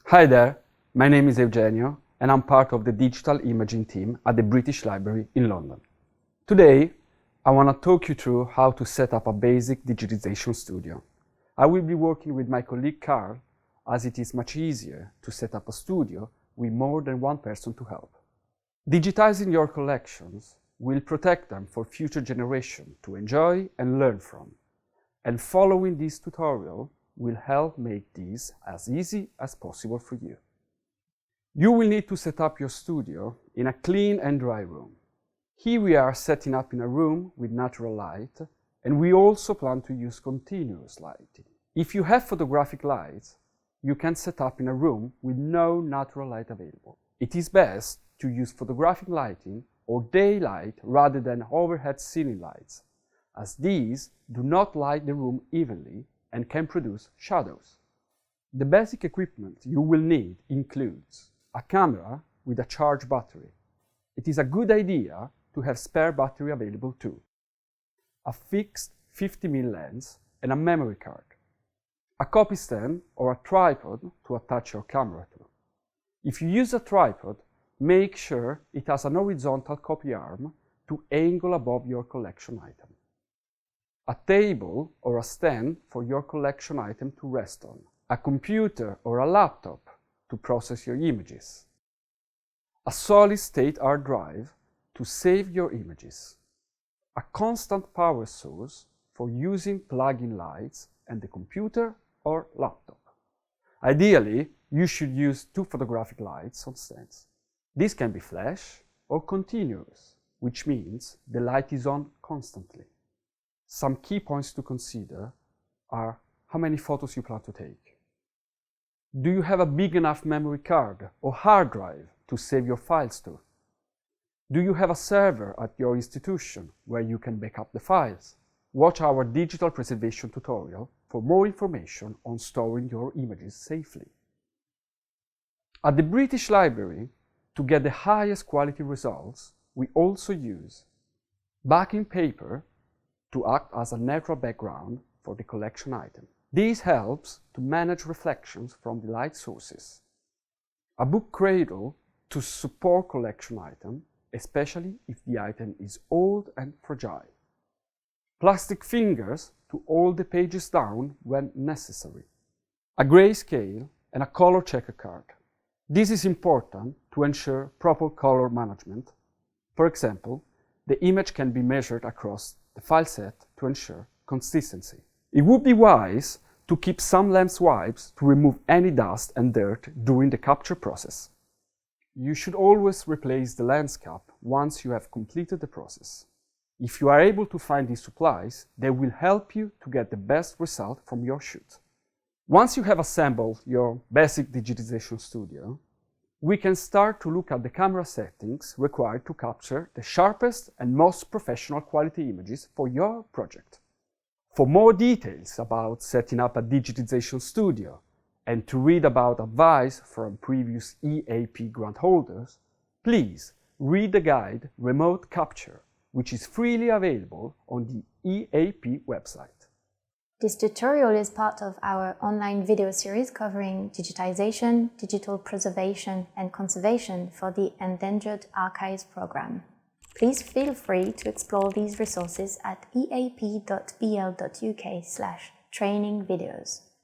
Hi there, my name is Eugenio and I'm part of the digital imaging team at the British Library in London. Today, I want to talk you through how to set up a basic digitization studio. I will be working with my colleague Carl, as it is much easier to set up a studio with more than one person to help. Digitizing your collections will protect them for future generations to enjoy and learn from. And following this tutorial will help make this as easy as possible for you. You will need to set up your studio in a clean and dry room. Here we are setting up in a room with natural light, and we also plan to use continuous lighting. If you have photographic lights, you can set up in a room with no natural light available. It is best to use photographic lighting or daylight rather than overhead ceiling lights, as these do not light the room evenly and can produce shadows. The basic equipment you will need includes a camera with a charged battery. It is a good idea to have spare battery available too, a fixed 50mm lens and a memory card, a copy stand or a tripod to attach your camera to. If you use a tripod, make sure it has an horizontal copy arm to angle above your collection item, a table or a stand for your collection item to rest on, a computer or a laptop to process your images, a solid-state hard drive to save your images, a constant power source for using plug-in lights and the computer or laptop. Ideally, you should use 2 photographic lights on stands. This can be flash or continuous, which means the light is on constantly. Some key points to consider are how many photos you plan to take. Do you have a big enough memory card or hard drive to save your files to? Do you have a server at your institution where you can back up the files? Watch our digital preservation tutorial for more information on storing your images safely. At the British Library, to get the highest quality results, we also use backing paper to act as a neutral background for the collection item. This helps to manage reflections from the light sources. A book cradle to support collection item, especially if the item is old and fragile. Plastic fingers to hold the pages down when necessary. A grayscale and a color checker card. This is important to ensure proper color management. For example, the image can be measured across the file set to ensure consistency. It would be wise to keep some lens wipes to remove any dust and dirt during the capture process. You should always replace the lens cap once you have completed the process. If you are able to find these supplies, they will help you to get the best result from your shoot. Once you have assembled your basic digitization studio, we can start to look at the camera settings required to capture the sharpest and most professional quality images for your project. For more details about setting up a digitization studio and to read about advice from previous EAP grant holders, please read the guide Remote Capture, which is freely available on the EAP website. This tutorial is part of our online video series covering digitization, digital preservation, and conservation for the Endangered Archives program. Please feel free to explore these resources at eap.bl.uk/training videos.